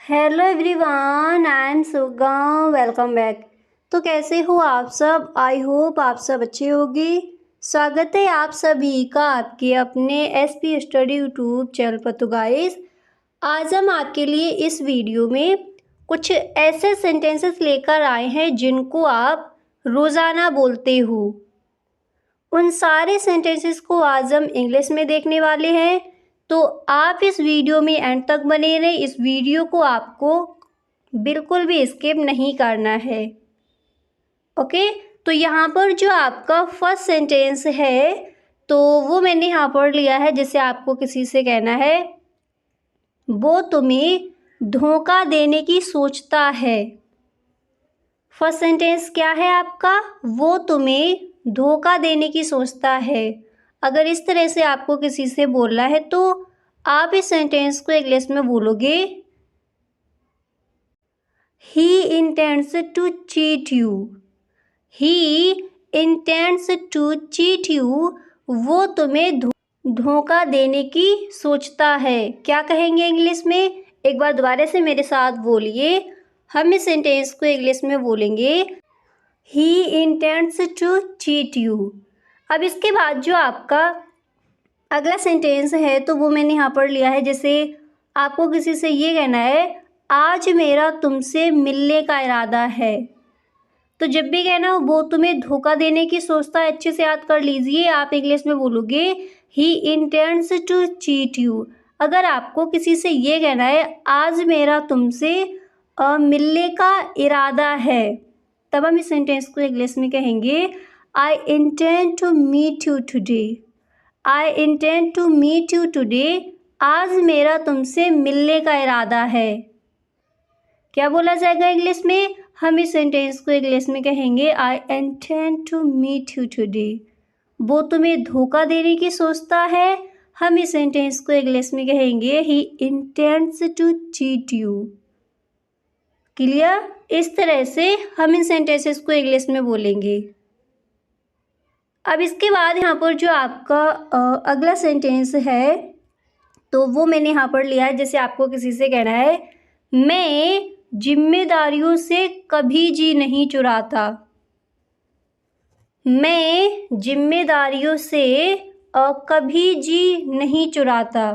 Hello everyone, I am सुगम। Welcome back. तो कैसे हो आप सब? आई होप आप सब अच्छे होंगे। स्वागत है आप सभी का आपके अपने एसपी स्टडी यूट्यूब चैनल पर। तो गाइस, आज हम आपके लिए इस वीडियो में कुछ ऐसे सेंटेंसेस लेकर आए हैं जिनको आप रोज़ाना बोलते हो। उन सारे सेंटेंसेस को आज हम इंग्लिश में देखने वाले हैं, तो आप इस वीडियो में एंड तक बने रहें। इस वीडियो को आपको बिल्कुल भी स्किप नहीं करना है। ओके, तो यहाँ पर जो आपका फर्स्ट सेंटेंस है तो वो मैंने यहाँ पर लिया है, जैसे आपको किसी से कहना है वो तुम्हें धोखा देने की सोचता है। फर्स्ट सेंटेंस क्या है आपका? वो तुम्हें धोखा देने की सोचता है। अगर इस तरह से आपको किसी से बोलना है तो आप इस सेंटेंस को इंग्लिश में बोलोगे, he intends to cheat you. He intends to cheat you. वो तुम्हें धोखा देने की सोचता है। क्या कहेंगे इंग्लिश में? एक बार दोबारा से मेरे साथ बोलिए। हम इस सेंटेंस को इंग्लिश में बोलेंगे, he intends to cheat you. अब इसके बाद जो आपका अगला सेंटेंस है तो वो मैंने यहाँ पर लिया है, जैसे आपको किसी से ये कहना है, आज मेरा तुमसे मिलने का इरादा है। तो जब भी कहना हो वो तुम्हें धोखा देने की सोचता है, अच्छे से याद कर लीजिए। आप इंग्लिश में बोलोगे, he intends to cheat you. अगर आपको किसी से ये कहना है, आज मेरा तुमसे मिलने का इरादा है, तब हम इस सेंटेंस को इंग्लिश में कहेंगे, I intend to meet you today. I intend to meet you today. आज मेरा तुमसे मिलने का इरादा है। क्या बोला जाएगा इंग्लिश में? हम इस सेंटेंस को इंग्लिश में कहेंगे, I intend to meet you today. वो तुम्हें धोखा देने की सोचता है। हम इस सेंटेंस को इंग्लिश में कहेंगे, he intends to cheat you. Clear? इस तरह से हम इन सेंटेंसेस को इंग्लिश में बोलेंगे। अब इसके बाद यहाँ पर जो आपका अगला सेंटेंस है तो वो मैंने यहाँ पर लिया है, जैसे आपको किसी से कहना है, मैं जिम्मेदारियों से कभी जी नहीं चुराता। मैं जिम्मेदारियों से कभी जी नहीं चुराता।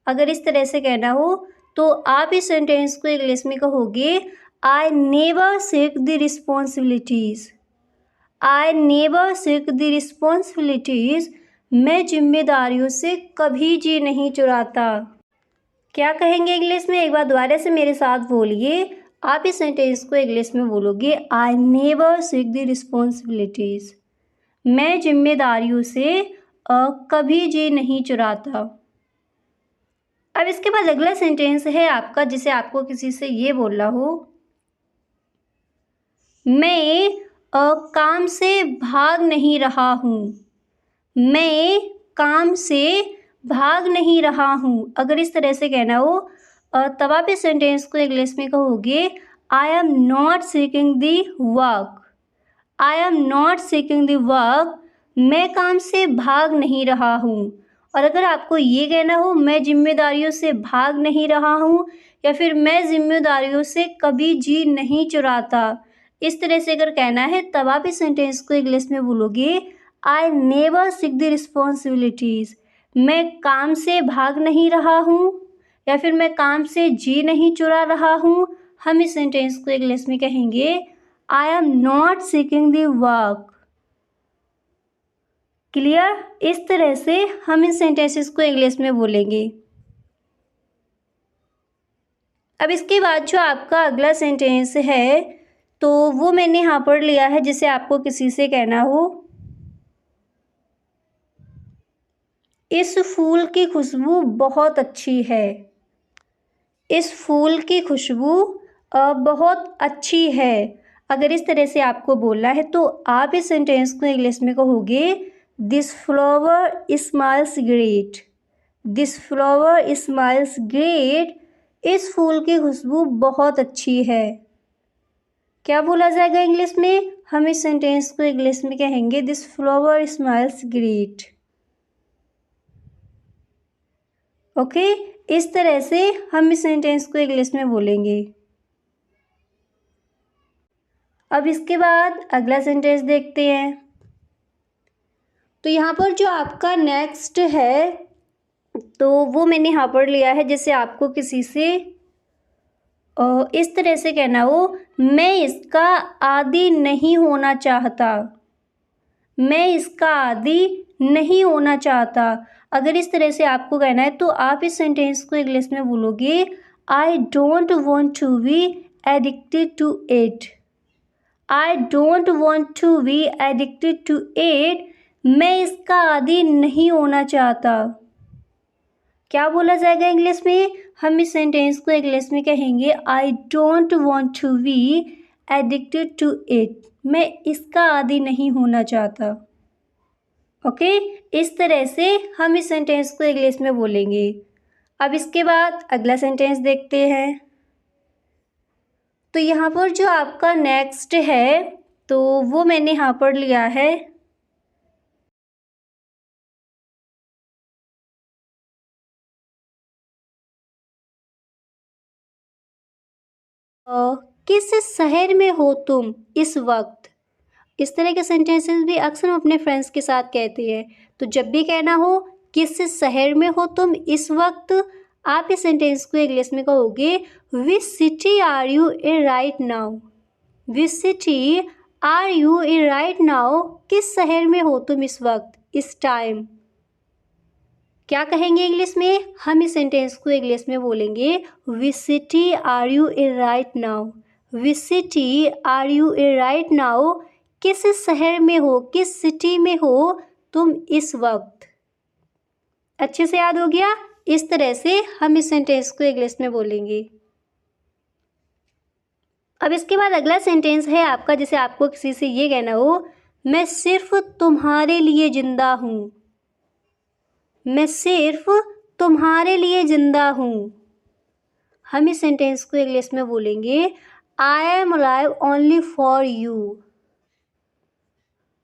अगर इस तरह से कहना हो तो आप इस सेंटेंस को इंग्लिश में कहोगे, I never seek the responsibilities. I never seek the responsibilities. मैं जिम्मेदारियों से कभी जी नहीं चुराता। क्या कहेंगे इंग्लिश में? एक बार दोबारा से मेरे साथ बोलिए। आप इस सेंटेंस को इंग्लिश में बोलोगे, I never seek the responsibilities. मैं जिम्मेदारियों से कभी जी नहीं चुराता। अब इसके बाद अगला सेंटेंस है आपका, जिसे आपको किसी से ये बोलना हो, मैं काम से भाग नहीं रहा हूँ। मैं काम से भाग नहीं रहा हूँ। अगर इस तरह से कहना हो तब आप इस सेंटेंस को इंग्लिश में कहोगे, I am not seeking the work. I am not seeking the work. मैं काम से भाग नहीं रहा हूँ। और अगर आपको ये कहना हो, मैं जिम्मेदारियों से भाग नहीं रहा हूँ, या फिर मैं जिम्मेदारियों से कभी जी नहीं चुराता, इस तरह से अगर कहना है तब आप इस सेंटेंस को इंग्लिश में बोलोगे, I never seek the responsibilities. मैं काम से भाग नहीं रहा हूँ, या फिर मैं काम से जी नहीं चुरा रहा हूँ। हम इस सेंटेंस को इंग्लिश में कहेंगे, I am not seeking the work. Clear? इस तरह से हम इन सेंटेंसेस को इंग्लिश में बोलेंगे। अब इसके बाद जो आपका अगला सेंटेंस है तो वो मैंने यहाँ पर लिया है, जिसे आपको किसी से कहना हो, इस फूल की खुशबू बहुत अच्छी है। इस फूल की खुशबू बहुत अच्छी है। अगर इस तरह से आपको बोलना है तो आप इस सेंटेंस को इंग्लिश में कहोगे, this flower smiles great. This flower smiles great. इस फूल की खुशबू बहुत अच्छी है। क्या बोला जाएगा इंग्लिश में? हम इस सेंटेंस को इंग्लिश में कहेंगे, this flower smiles great. Okay, इस तरह से हम इस सेंटेंस को इंग्लिश में बोलेंगे। अब इसके बाद अगला सेंटेंस देखते हैं। तो यहाँ पर जो आपका नेक्स्ट है तो वो मैंने यहाँ पर लिया है, जैसे आपको किसी से इस तरह से कहना हो, मैं इसका आदी नहीं होना चाहता, मैं इसका आदी नहीं होना चाहता। अगर इस तरह से आपको कहना है तो आप इस सेंटेंस को इंग्लिश में बोलोगे I don't want to be addicted to it. I don't want to be addicted to it, मैं इसका आदी नहीं होना चाहता। क्या बोला जाएगा इंग्लिश में? हम इस सेंटेंस को इंग्लिश में कहेंगे I don't want to be addicted to it, मैं इसका आदी नहीं होना चाहता। ओके, इस तरह से हम इस सेंटेंस को इंग्लिश में बोलेंगे। अब इसके बाद अगला सेंटेंस देखते हैं। तो यहाँ पर जो आपका नेक्स्ट है तो वो मैंने यहाँ पर लिया है किस शहर में हो तुम इस वक्त। इस तरह के सेंटेंसेस भी अक्सर हम अपने फ्रेंड्स के साथ कहते हैं। तो जब भी कहना हो किस शहर में हो तुम इस वक्त, आप इस सेंटेंस को इंग्लिश में कहोगे which city are you in right now. Which city are you in right now, किस शहर में हो तुम इस वक्त, इस टाइम। क्या कहेंगे इंग्लिश में? हम इस सेंटेंस को इंग्लिश में बोलेंगे which city are you in right now. Which city are you in right now, किस शहर में हो, किस सिटी में हो तुम इस वक्त। अच्छे से याद हो गया? इस तरह से हम इस सेंटेंस को इंग्लिश में बोलेंगे। अब इसके बाद अगला सेंटेंस है आपका, जैसे आपको किसी से ये कहना हो मैं सिर्फ तुम्हारे लिए जिंदा हूँ, मैं सिर्फ तुम्हारे लिए जिंदा हूँ। हम इस सेंटेंस को इंग्लिश में बोलेंगे I am alive only for you.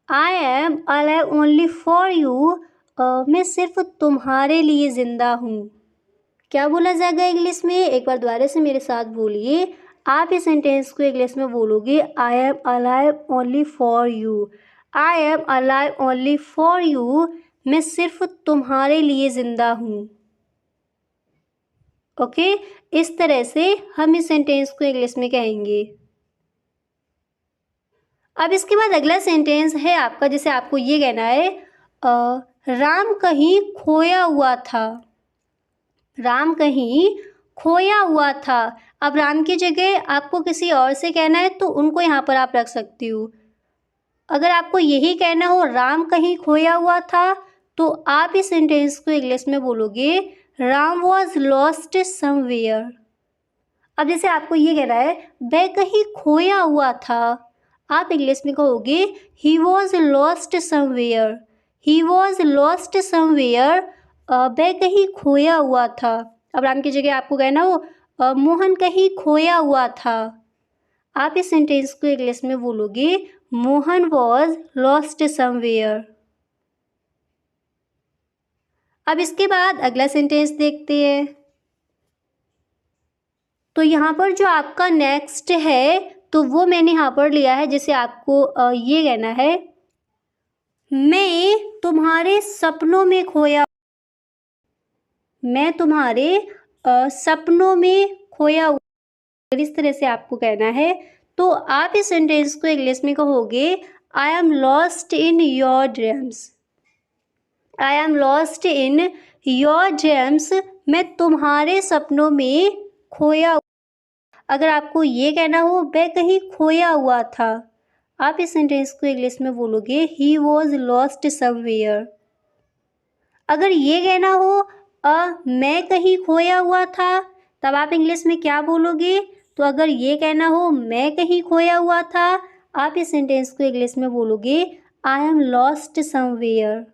I am alive only for you, मैं सिर्फ तुम्हारे लिए ज़िंदा हूँ। क्या बोला जाएगा इंग्लिश में? एक बार दोबारा से मेरे साथ बोलिए। आप इस सेंटेंस को इंग्लिश में बोलोगे I am alive only for you. I am alive only for you, मैं सिर्फ तुम्हारे लिए ज़िंदा हूँ। ओके, इस तरह से हम इस सेंटेंस को इंग्लिश में कहेंगे। अब इसके बाद अगला सेंटेंस है आपका, जैसे आपको ये कहना है राम कहीं खोया हुआ था। राम कहीं खोया हुआ था। अब राम की जगह आपको किसी और से कहना है तो उनको यहाँ पर आप रख सकती हो। अगर आपको यही कहना हो राम कहीं खोया हुआ था तो आप इस सेंटेंस को इंग्लिश में बोलोगे राम वॉज लॉस्ट समवेयर। अब जैसे आपको ये कहना है वह कहीं खोया हुआ था, आप इंग्लिश में कहोगे he was lost somewhere. He was lost somewhere, वह कहीं खोया हुआ था। अब राम की जगह आपको कहना हो मोहन कहीं खोया हुआ था, आप इस सेंटेंस को इंग्लिश में बोलोगे मोहन वॉज लॉस्ट समवेयर। अब इसके बाद अगला सेंटेंस देखते हैं। तो यहाँ पर जो आपका नेक्स्ट है तो वो मैंने यहाँ पर लिया है, जैसे आपको ये कहना है मैं तुम्हारे सपनों में खोया, मैं तुम्हारे सपनों में खोया हुआ। अगर इस तरह से आपको कहना है तो आप इस सेंटेंस को इंग्लिश में कहोगे I am lost in your dreams. I am lost in your dreams, मैं तुम्हारे सपनों में खोया हुआ। अगर आपको ये कहना हो वह कहीं खोया हुआ था, आप इस सेंटेंस को इंग्लिश में बोलोगे ही वॉज लॉस्ट समवेयर। अगर ये कहना हो मैं कहीं खोया हुआ था, तब आप इंग्लिश में क्या बोलोगे? तो अगर ये कहना हो मैं कहीं खोया हुआ था, आप इस सेंटेंस को इंग्लिश में बोलोगे I am lost somewhere.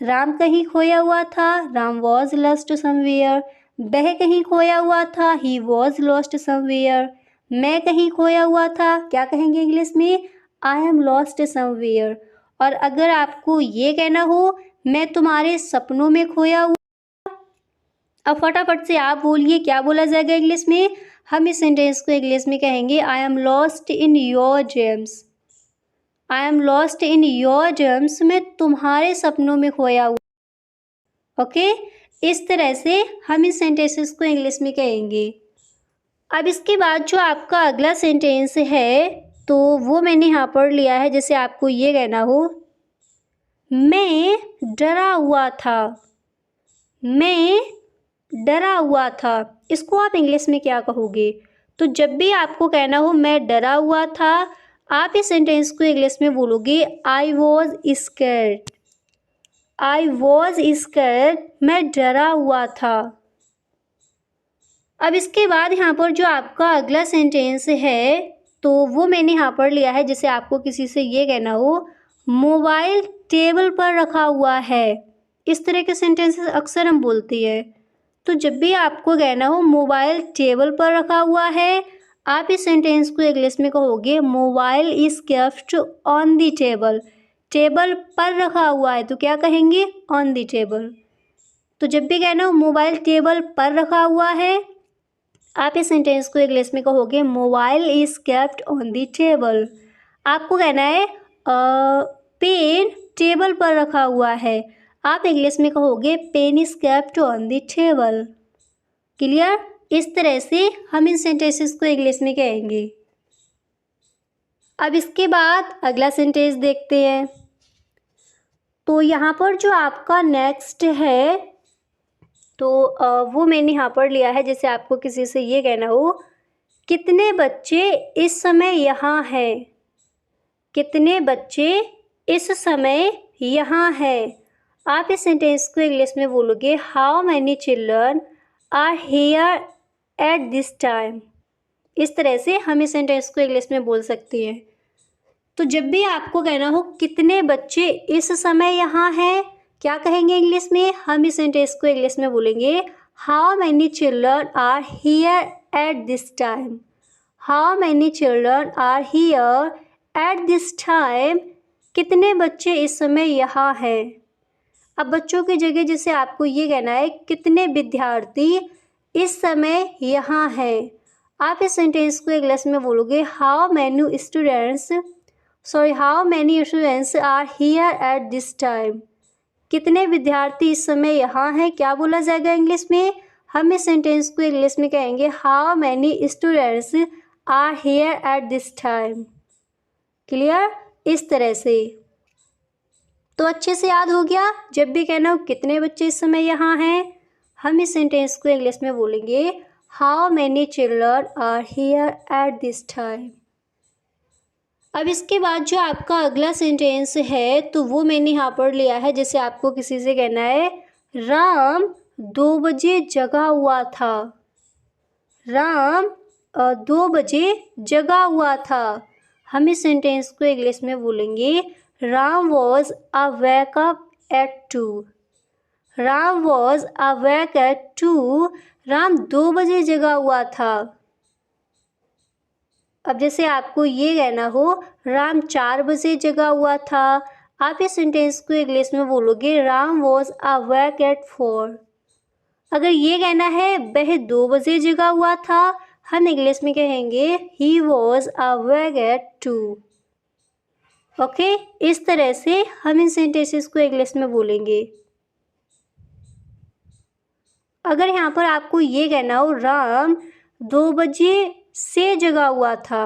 Ram कहीं खोया हुआ था, राम वॉज लॉस्ट समवेयर। वह कहीं खोया हुआ था, ही वॉज लॉस्ट समवेयर। मैं कहीं खोया हुआ था, क्या कहेंगे इंग्लिश में? I am lost somewhere. और अगर आपको ये कहना हो मैं तुम्हारे सपनों में खोया हुआ, अब फटाफट से आप बोलिए क्या बोला जाएगा इंग्लिश में। हम इस सेंटेंस को इंग्लिश में कहेंगे I am lost in your dreams. I am lost in your dreams, मैं तुम्हारे सपनों में खोया हुआ। ओके, इस तरह से हम इस सेंटेंसेस को इंग्लिश में कहेंगे। अब इसके बाद जो आपका अगला सेंटेंस है तो वो मैंने यहाँ पर लिया है, जैसे आपको ये कहना हो मैं डरा हुआ था। मैं डरा हुआ था, इसको आप इंग्लिश में क्या कहोगे। तो जब भी आपको कहना हो मैं डरा हुआ था, आप इस सेंटेंस को इंग्लिश में बोलोगे I was scared. I was scared, मैं डरा हुआ था। अब इसके बाद यहाँ पर जो आपका अगला सेंटेंस है तो वो मैंने यहाँ पर लिया है, जैसे आपको किसी से ये कहना हो मोबाइल टेबल पर रखा हुआ है। इस तरह के सेंटेंसेस अक्सर हम बोलते हैं। तो जब भी आपको कहना हो मोबाइल टेबल पर रखा हुआ है, आप इस सेंटेंस को इंग्लिश में कहोगे mobile is kept on the table. Table पर रखा हुआ है तो क्या कहेंगे ऑन द टेबल। तो जब भी कहना हो मोबाइल टेबल पर रखा हुआ है, आप इस सेंटेंस को इंग्लिश में कहोगे mobile is kept on the table. आपको कहना है पेन टेबल पर रखा हुआ है, आप इंग्लिश में कहोगे pen is kept on the table. Clear, इस तरह से हम इन सेंटेंसेस को इंग्लिश में कहेंगे। अब इसके बाद अगला सेंटेंस देखते हैं। तो यहाँ पर जो आपका नेक्स्ट है तो वो मैंने यहाँ पर लिया है, जैसे आपको किसी से ये कहना हो कितने बच्चे इस समय यहाँ हैं। कितने बच्चे इस समय यहाँ हैं, आप इस सेंटेंस को इंग्लिश में बोलोगे how many children are here at this time. इस तरह से हम इस सेंटेंस को इंग्लिश में बोल सकते हैं। तो जब भी आपको कहना हो कितने बच्चे इस समय यहाँ हैं, क्या कहेंगे इंग्लिश में। हम इस सेंटेंस को इंग्लिश में बोलेंगे how many children are here at this time. How many children are here at this time, कितने बच्चे इस समय यहाँ हैं। अब बच्चों की जगह जैसे आपको ये कहना है कितने विद्यार्थी इस समय यहाँ हैं, आप इस सेंटेंस को इंग्लिश में बोलोगे how many students are here at this time. कितने विद्यार्थी इस समय यहाँ हैं, क्या बोला जाएगा इंग्लिश में। हम इस सेंटेंस को इंग्लिश में कहेंगे how many students are here at this time. Clear, इस तरह से। तो अच्छे से याद हो गया, जब भी कहना हो कितने बच्चे इस समय यहाँ हैं, हम इस सेंटेंस को इंग्लिश में बोलेंगे how many children are here at this time. अब इसके बाद जो आपका अगला सेंटेंस है तो वो मैंने यहाँ पर लिया है, जैसे आपको किसी से कहना है राम 2 बजे जगा हुआ था। राम 2 बजे जगा हुआ था, हम इस सेंटेंस को इंग्लिश में बोलेंगे Ram was awake at 2। Ram was awake at 2, Ram 2 बजे जगा हुआ था। अब जैसे आपको ये कहना हो राम 4 बजे जगा हुआ था, आप इस सेंटेंस को इंग्लिश में बोलोगे राम वॉज अवेक एट 4। अगर ये कहना है वह 2 बजे जगा हुआ था, हम इंग्लिश में कहेंगे he was awake at 2। Okay, इस तरह से हम इन सेंटेंसेस को इंग्लिश में बोलेंगे। अगर यहाँ पर आपको ये कहना हो राम 2 बजे से जगा हुआ था,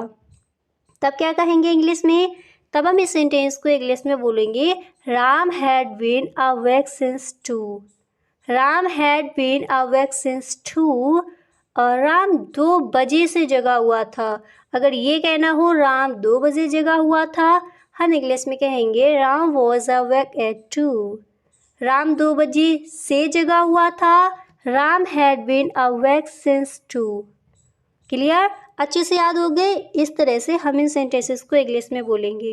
तब क्या कहेंगे इंग्लिश में। तब हम इस सेंटेंस को इंग्लिश में बोलेंगे Ram had been awake since 2। Ram had been awake since 2, और राम 2 बजे से जगा हुआ था। अगर ये कहना हो राम 2 बजे जगा हुआ था, हम इंग्लिश में कहेंगे Ram was awake at 2। Ram 2 बजे से जगा हुआ था, Ram had been awake since 2। Clear, अच्छे से याद हो गए। इस तरह से हम इन सेंटेंसेस को इंग्लिश में बोलेंगे।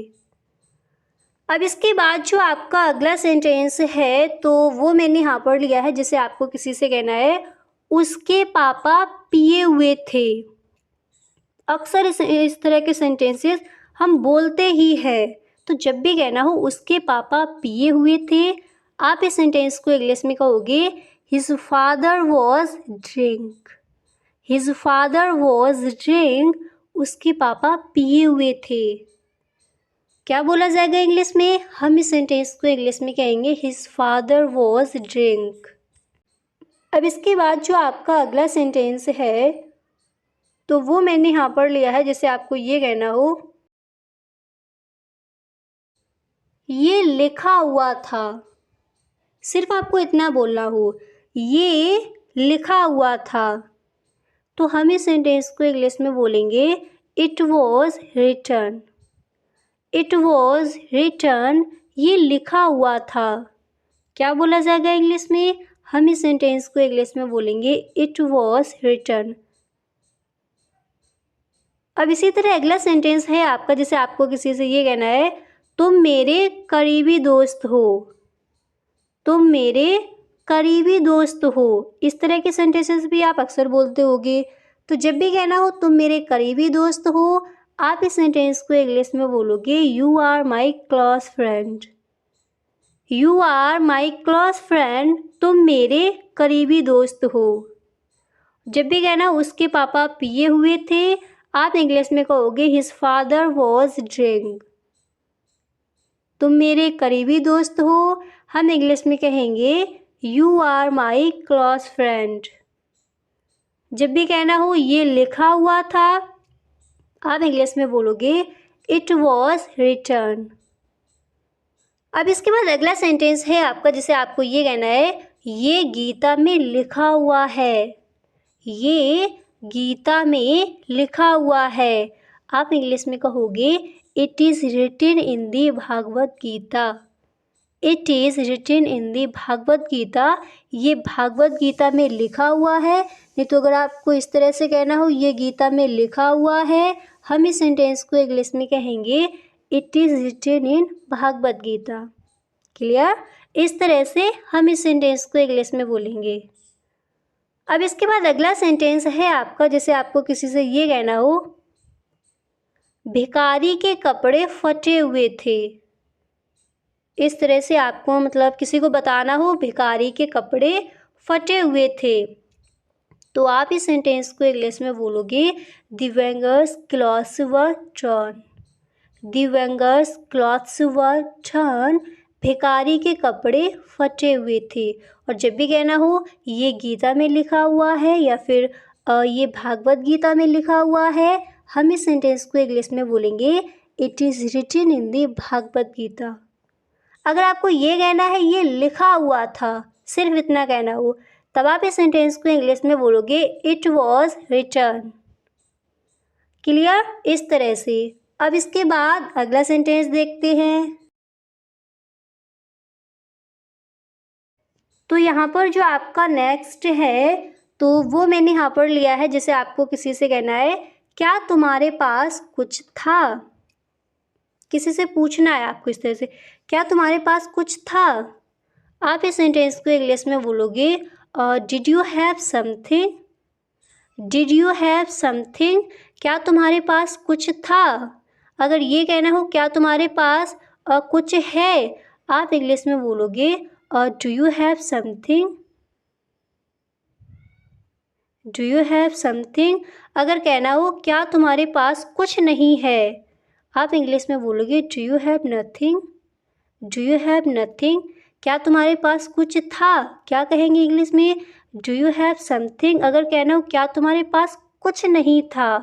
अब इसके बाद जो आपका अगला सेंटेंस है तो वो मैंने यहाँ पर लिया है, जैसे आपको किसी से कहना है उसके पापा पिए हुए थे। अक्सर इस तरह के सेंटेंसेस हम बोलते ही हैं। तो जब भी कहना हो उसके पापा पिए हुए थे, आप इस सेंटेंस को इंग्लिश में कहोगे his father was drink. His father was drink, उसके पापा पिए हुए थे। क्या बोला जाएगा इंग्लिश में? हम इस सेंटेंस को इंग्लिश में कहेंगे हिज फादर वॉज ड्रिंक। अब इसके बाद जो आपका अगला सेंटेंस है तो वो मैंने यहाँ पर लिया है, जैसे आपको ये कहना हो ये लिखा हुआ था। सिर्फ आपको इतना बोलना हो ये लिखा हुआ था, तो हम इस सेंटेंस को इंग्लिश में बोलेंगे it was written. It was written, ये लिखा हुआ था। क्या बोला जाएगा इंग्लिश में? हम इस सेंटेंस को इंग्लिश में बोलेंगे इट वॉज रिटन। अब इसी तरह अगला सेंटेंस है आपका, जैसे आपको किसी से ये कहना है तुम मेरे करीबी दोस्त हो। तुम मेरे करीबी दोस्त हो, इस तरह के सेंटेंसेस भी आप अक्सर बोलते होगे। तो जब भी कहना हो तुम मेरे करीबी दोस्त हो, आप इस सेंटेंस को इंग्लिश में बोलोगे you are my close friend. You are my close friend, तुम मेरे करीबी दोस्त हो। जब भी कहना उसके पापा पिए हुए थे, आप इंग्लिश में कहोगे हिज फादर वॉज ड्रिंक। तुम मेरे करीबी दोस्त हो, हम इंग्लिश में कहेंगे you are my close friend. जब भी कहना हो ये लिखा हुआ था, आप इंग्लिश में बोलोगे इट वॉज रिटन। अब इसके बाद अगला सेंटेंस है आपका, जिसे आपको ये कहना है ये गीता में लिखा हुआ है। ये गीता में लिखा हुआ है, आप इंग्लिश में कहोगे it is written in the Bhagavad Gita. It is written in the Bhagavad Gita, ये भागवत गीता में लिखा हुआ है। नहीं तो अगर आपको इस तरह से कहना हो ये गीता में लिखा हुआ है, हम इस सेंटेंस को इंग्लिश में कहेंगे it is written in Bhagwat Gita. Clear? इस तरह से हम इस सेंटेंस को इंग्लिश में बोलेंगे। अब इसके बाद अगला सेंटेंस है आपका, जैसे आपको किसी से ये कहना हो भिखारी के कपड़े फटे हुए थे। इस तरह से आपको मतलब किसी को बताना हो भिखारी के कपड़े फटे हुए थे, तो आप इस सेंटेंस को इंग्लिश में बोलोगे the beggars clothes were turn. The beggars clothes were turn, भिखारी के कपड़े फटे हुए थे। और जब भी कहना हो ये गीता में लिखा हुआ है या फिर ये भागवत गीता में लिखा हुआ है, हम इस सेंटेंस को इंग्लिश में बोलेंगे it is written in the Bhagavad Gita. अगर आपको ये कहना है ये लिखा हुआ था, सिर्फ इतना कहना हो, तब आप इस सेंटेंस को इंग्लिश में बोलोगे इट वॉज रिटन। क्लियर? इस तरह से। अब इसके बाद अगला सेंटेंस देखते हैं। तो यहाँ पर जो आपका नेक्स्ट है तो वो मैंने यहाँ पर लिया है, जैसे आपको किसी से कहना है क्या तुम्हारे पास कुछ था। किसी से पूछना है आपको इस तरह से क्या तुम्हारे पास कुछ था, आप इस सेंटेंस को इंग्लिश में बोलोगे did you have something. Did you have something, क्या तुम्हारे पास कुछ था। अगर ये कहना हो क्या तुम्हारे पास कुछ है, आप इंग्लिश में बोलोगे do you have something. Do you have something. अगर कहना हो क्या तुम्हारे पास कुछ नहीं है, आप इंग्लिश में बोलोगे do you have nothing. Do you have nothing. क्या तुम्हारे पास कुछ था, क्या कहेंगे इंग्लिश में डू यू हैव समथिंग। अगर कहना हो क्या तुम्हारे पास कुछ नहीं था,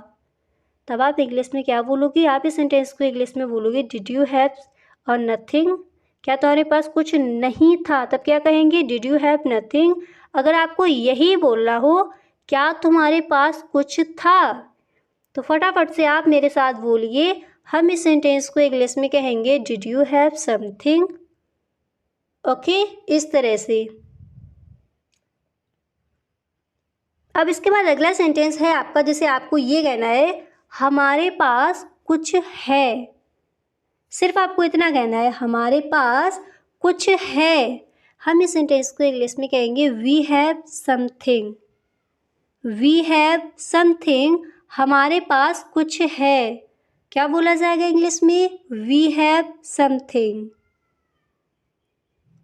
तब आप इंग्लिश में क्या बोलोगे, आप इस सेंटेंस को इंग्लिश में बोलोगे डिड यू हैव और नथिंग। क्या तुम्हारे पास कुछ नहीं था, तब क्या कहेंगे डिड यू हैव नथिंग। अगर आपको यही बोलना हो क्या तुम्हारे पास कुछ था, तो फटाफट से आप मेरे साथ बोलिए, हम इस सेंटेंस को इंग्लिश में कहेंगे did you have something. Okay, इस तरह से। अब इसके बाद अगला सेंटेंस है आपका, जैसे आपको ये कहना है हमारे पास कुछ है। सिर्फ आपको इतना कहना है हमारे पास कुछ है, हम इस सेंटेंस को इंग्लिश में कहेंगे we have something. We have something, हमारे पास कुछ है। क्या बोला जाएगा इंग्लिश में, वी हैव समथिंग।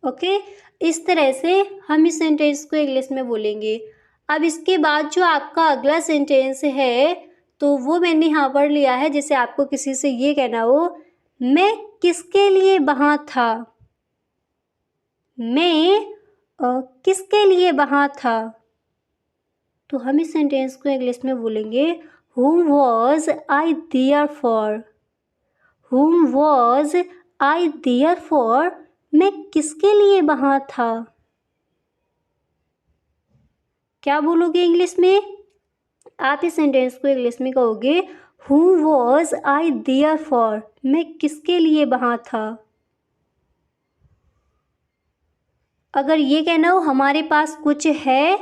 ओके, इस तरह से हम इस सेंटेंस को इंग्लिश में बोलेंगे। अब इसके बाद जो आपका अगला सेंटेंस है तो वो मैंने यहाँ पर लिया है। जैसे आपको किसी से ये कहना हो, मैं किसके लिए वहाँ था, मैं किसके लिए वहाँ था, तो हम इस सेंटेंस को इंग्लिश में बोलेंगे whom was I there for, whom was I there for, मैं किसके लिए वहाँ था। क्या बोलोगे इंग्लिश में? आप इस सेंटेंस को इंग्लिश में कहोगे whom was I there for, मैं किसके लिए वहाँ था। अगर ये कहना हो हमारे पास कुछ है,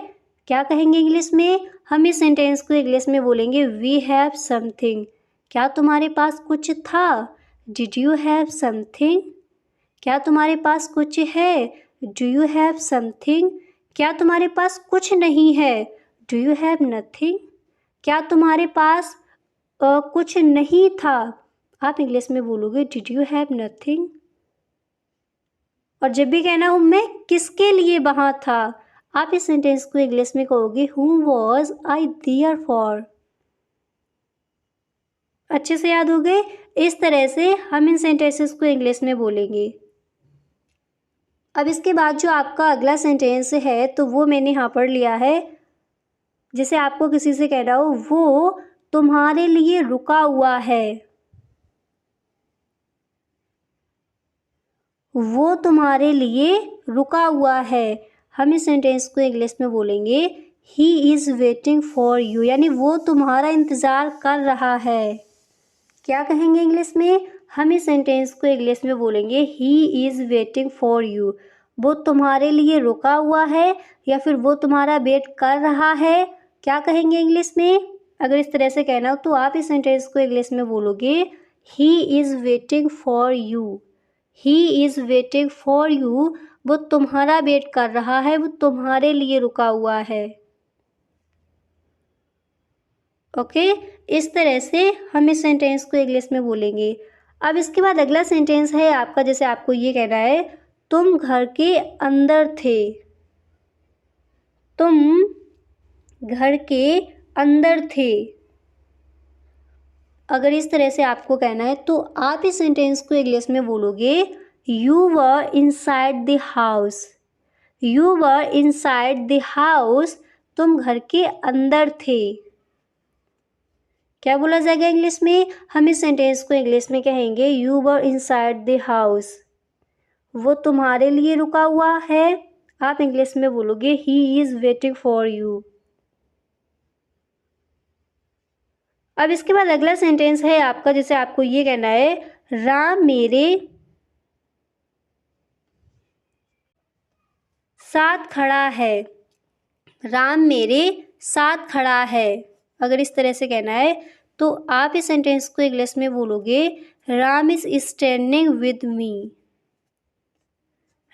क्या कहेंगे इंग्लिश में? हम इस सेंटेंस को इंग्लिश में बोलेंगे वी हैव समथिंग। क्या तुम्हारे पास कुछ था? Did you have something? क्या तुम्हारे पास कुछ है? Do you have something? क्या तुम्हारे पास कुछ नहीं है? Do you have nothing? क्या तुम्हारे पास कुछ नहीं था? आप इंग्लिश में बोलोगे डिड यू हैव नथिंग। और जब भी कहना हो मैं किसके लिए वहाँ था, आप इस सेंटेंस को इंग्लिश में कहोगे whom was I there for। अच्छे से याद हो गए? इस तरह से हम इन सेंटेंसेस को इंग्लिश में बोलेंगे। अब इसके बाद जो आपका अगला सेंटेंस है तो वो मैंने यहाँ पर लिया है। जैसे आपको किसी से कहना हो वो तुम्हारे लिए रुका हुआ है, वो तुम्हारे लिए रुका हुआ है। हम इस सेंटेंस को इंग्लिश में बोलेंगे he is waiting for you, यानी वो तुम्हारा इंतज़ार कर रहा है। क्या कहेंगे इंग्लिश में? हम इस सेंटेंस को इंग्लिश में बोलेंगे he is waiting for you, वो तुम्हारे लिए रुका हुआ है या फिर वो तुम्हारा वेट कर रहा है। क्या कहेंगे इंग्लिश में? अगर इस तरह से कहना हो तो आप इस सेंटेंस को इंग्लिश में बोलोगे he is waiting for you, he is waiting for you, वो तुम्हारा वेट कर रहा है, वो तुम्हारे लिए रुका हुआ है। ओके, इस तरह से हम इस सेंटेंस को इंग्लिश में बोलेंगे। अब इसके बाद अगला सेंटेंस है आपका। जैसे आपको ये कहना है तुम घर के अंदर थे, तुम घर के अंदर थे। अगर इस तरह से आपको कहना है तो आप इस सेंटेंस को इंग्लिश में बोलोगे you were inside the house, you were inside the house, तुम घर के अंदर थे। क्या बोला जाएगा इंग्लिश में? हम इस सेंटेंस को इंग्लिश में कहेंगे you were inside the house, वो तुम्हारे लिए रुका हुआ है। आप इंग्लिश में बोलोगे he is waiting for you. अब इसके बाद अगला सेंटेंस है आपका। जैसे आपको ये कहना है राम मेरे साथ खड़ा है, राम मेरे साथ खड़ा है। अगर इस तरह से कहना है तो आप इस सेंटेंस को इंग्लिश में बोलोगे Ram is standing with me,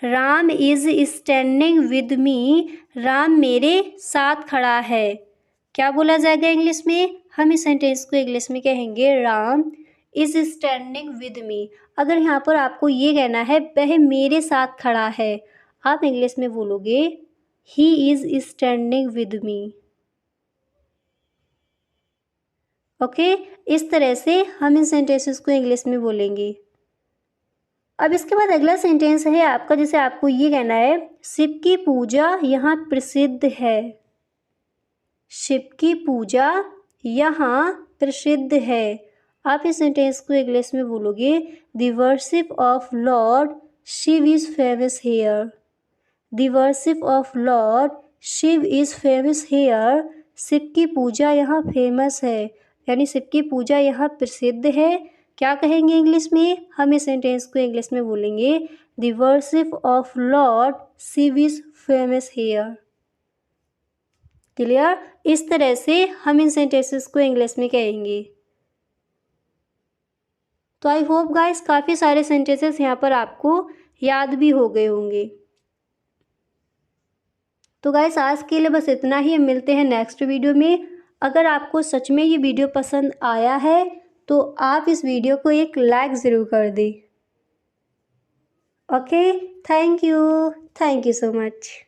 Ram is standing with me, Ram मेरे साथ खड़ा है। क्या बोला जाएगा इंग्लिश में? हम इस सेंटेंस को इंग्लिश में कहेंगे Ram is standing with me. अगर यहाँ पर आपको ये कहना है वह मेरे साथ खड़ा है, आप इंग्लिश में बोलोगे he is standing with me. Okay, इस तरह से हम इन सेंटेंसेस को इंग्लिश में बोलेंगे। अब इसके बाद अगला सेंटेंस है आपका। जैसे आपको ये कहना है शिव की पूजा यहाँ प्रसिद्ध है, शिव की पूजा यहाँ प्रसिद्ध है। आप इस सेंटेंस को इंग्लिश में बोलोगे the worship of Lord Shiva is famous here, the worship of Lord Shiva is famous here, Shiva की पूजा यहाँ फेमस है, यानी शिव की पूजा यहाँ प्रसिद्ध है। क्या कहेंगे इंग्लिश में? हम इस सेंटेंस को इंग्लिश में बोलेंगे the worship of Lord Shiva is famous here. Clear? इस तरह से हम इन सेंटेंसेस को इंग्लिश में कहेंगे। तो आई होप गाइस काफ़ी सारे सेंटेंसेस यहाँ पर आपको याद भी हो गए होंगे। तो गाइस आज के लिए बस इतना ही, हम मिलते हैं नेक्स्ट वीडियो में। अगर आपको सच में ये वीडियो पसंद आया है तो आप इस वीडियो को एक लाइक ज़रूर कर दें। Okay, thank you so much.